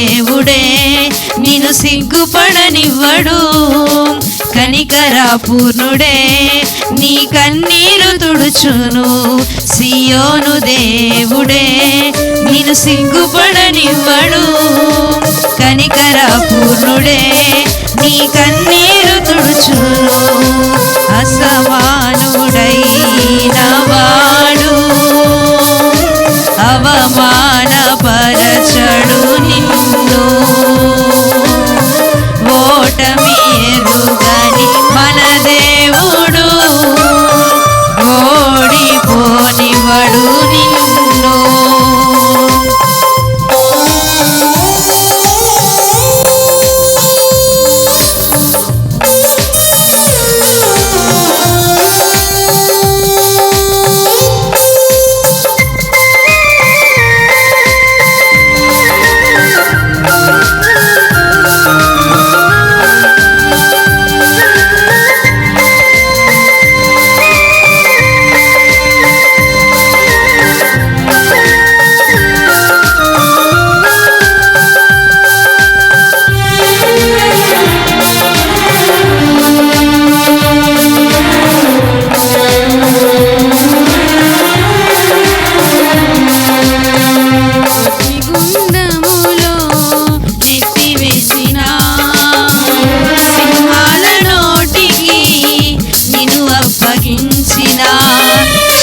దేవుడే నిన్ను సిగ్గుపడనివ్వడు. కనికరపూర్ణుడే నీ కన్నీరు తుడుచును. సియోను దేవుడే నిన్ను సిగ్గుపడనివ్వడు. కనికరపూర్ణుడే నీ కన్నీరు తుడుచును. అసమానుడైన వాడు అవమానపరచడు నిన్ను. ఓటమి ఎరుగని మన దేవుడు ఓడిపోనివ్వడు నిన్ను.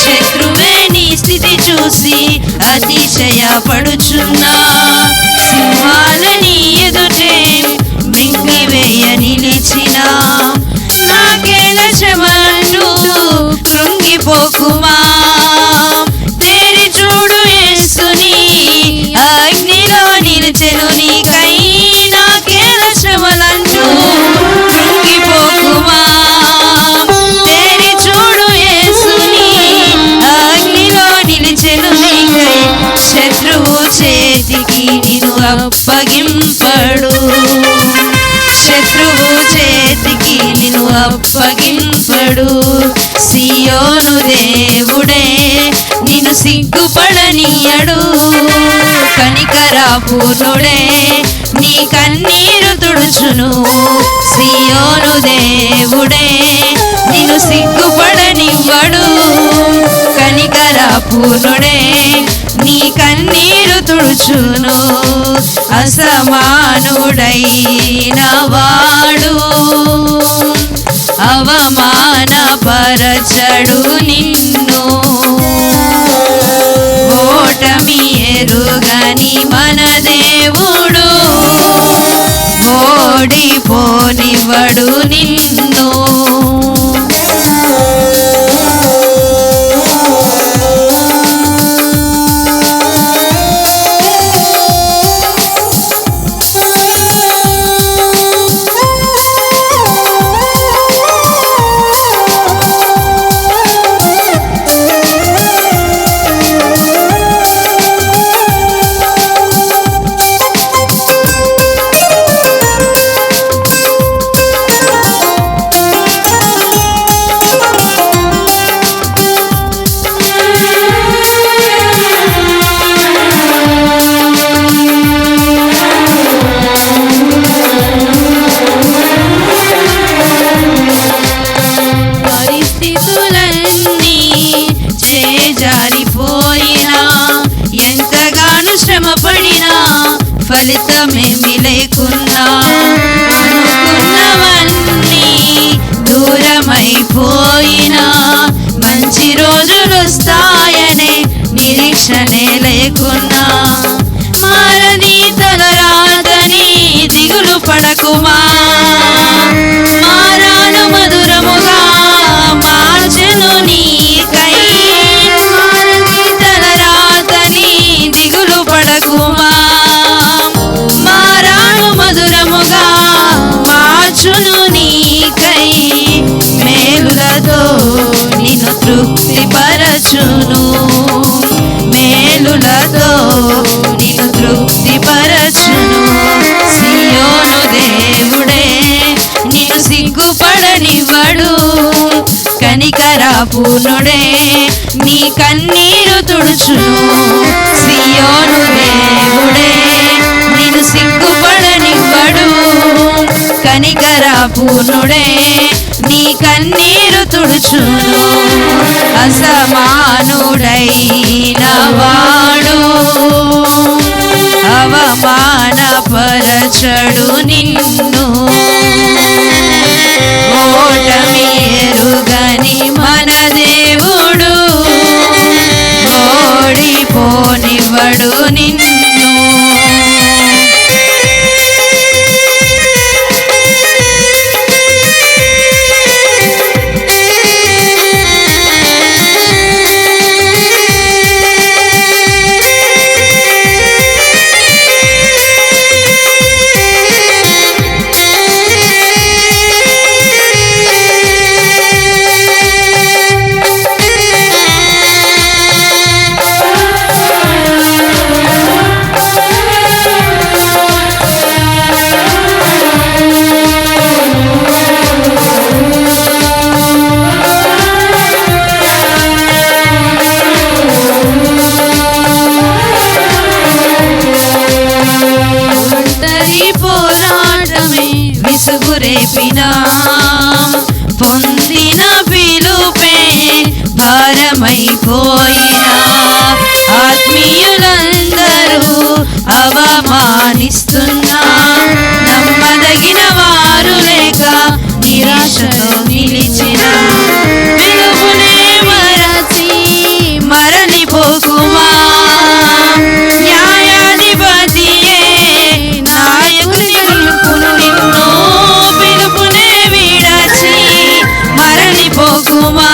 శత్రువే నీ స్థితి చూసి అతిశయపడుచున్నా. సింహాలని ఎదుటే మింగివేయ నిలిచిన నాకేల శ్రమలు కృంగిపోకుమా. తేరి చూడు యేసుని అగ్నిలో నిలిచెను నీకై. నాకేల శ్రమలంటూ కృంగిపోకుమా. తేరి చూడు యేసుని అగ్నిలో నిలిచెను నీకై. శత్రువు చేతికి నిన్ను అప్పగింపడు. శత్రువు చేతికి నిన్ను అప్పగింపడు. సియోను దేవుడే నిన్ను సిగ్గుపడనీయడు. కనికరపూర్ణుడే నీ కన్నీరు తుడుచును. సియోను దేవుడే నిన్ను సిగ్గుపడనివ్వడు. కనికరపూర్ణుడే నీ కన్నీరు తుడుచును. అసమానుడైన వాడు అవమానపరచడు నిన్ను. ఓటమి ఎరుగని మన దేవుడు ఓడిపోనివ్వడు నిన్ను. ఎంతగానో శ్రమపడినా ఫలితమేమి లేకున్నా అనుకున్నవన్నీ దూరమైపోయినా మంచి రోజులు వస్తాయనే నిరీక్షణే లేకున్నా మారని తలరాతని దిగులు పడకుమా. మారాను మధురముగా మార్చెను నీకై. మారని తలరాతని దిగులు పడకుమా. మారాను మధురముగా మార్చును నీకై. మేలులతో నిన్ను తృప్తిపరచును. మేలులతో నిన్ను తృప్తిపరచును. సియోను దేవుడే నిన్ను సిగ్గుపడనివ్వడు. కనికరపూర్ణుడే నీ కన్నీరు తుడుచును. సియోను దేవుడే నిన్ను కనికర పూర్ణుడే నీ కన్నీరు తుడుచును అసమానుడైన వాడు అవమానపరచడు నిన్ను ఓటమి ఎరుగని మన దేవుడు ఓడిపోనివ్వడు నిన్ను విసుగురేపినా పొందిన పిలుపే భారమైపోయినా ఆత్మీయులందరూ అవమానిస్తున్నా నమ్మదగిన వారు లేక నిరాశతో నిలిచిన పిలుపునే మరచి మరలిపోకుమా న్యాయాధిపతియే నాయకుని నిలుపును నిన్ను పిలుపునే విడచి మరలిపోకుమా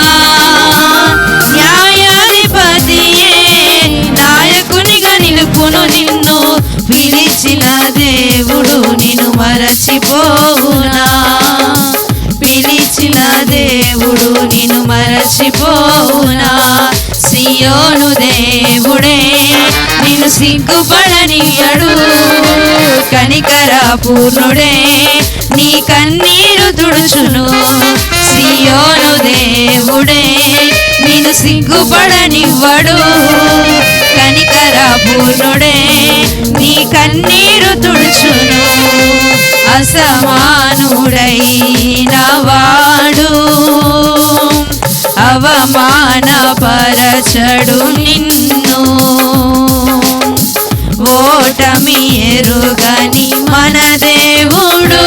న్యాయాధిపతియే నాయకునిగా నిలుపును నిన్ను పిలిచిన దేవుడు నిన్ను మరచిపోవునా పిలిచిన దేవుడు నిన్ను మరచిపోవునా సియోను దేవుడే నిన్ను సిగ్గుపడనియడు కనికర పూర్ణుడే నీ కన్నీరు తుడుచును సియోను దేవుడే నిన్ను సిగ్గుపడనివ్వడు కనికర పూర్ణుడే నీ కన్నీరు తుడుచును అసమానుడైన వాడు అవమానపరచడు నిన్ను ఓటమి ఎరుగని మన దేవుడు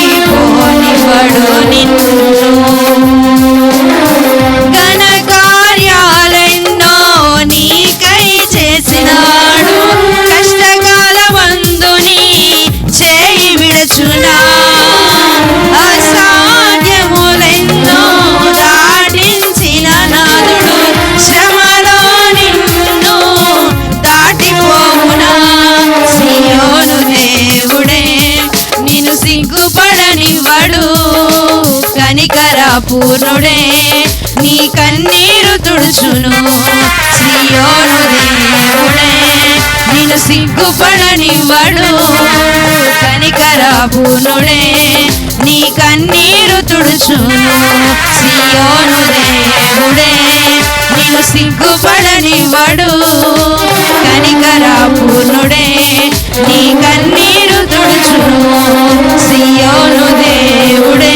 ఓడిపోనివ్వడు నిన్ను ఘన కార్యాలెన్నో నీకై చేసినాడు కష్టకాలమందు నీ చేయి విడచునా అసాధ్యములెన్నో దాటించిన నాదుడు శ్రమలో నిన్ను దాటిపోవునా సియోను దేవుడే నిన్ను సిగ్గుపడనివ్వడు కనికర పూర్ణుడే నీ కన్నీరు తుడుచును సియోను దేవుడే నిన్ను సిగ్గుపడనివ్వడు కనికర పూర్ణుడే నీ కన్నీరు తుడుచును సియోను దేవుడే నిన్ను సిగ్గుపడనివ్వడు కనికర పూర్ణుడే నీ కన్నీరు తుడుచును సియోను దేవుడే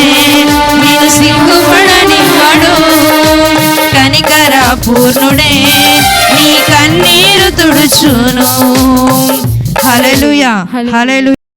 నిన్ను సిగ్గుపడనివ్వడు కనికర పూర్ణుడే నీ కన్నీరు తుడుచును హల్లెలూయా హల్లెలూయా.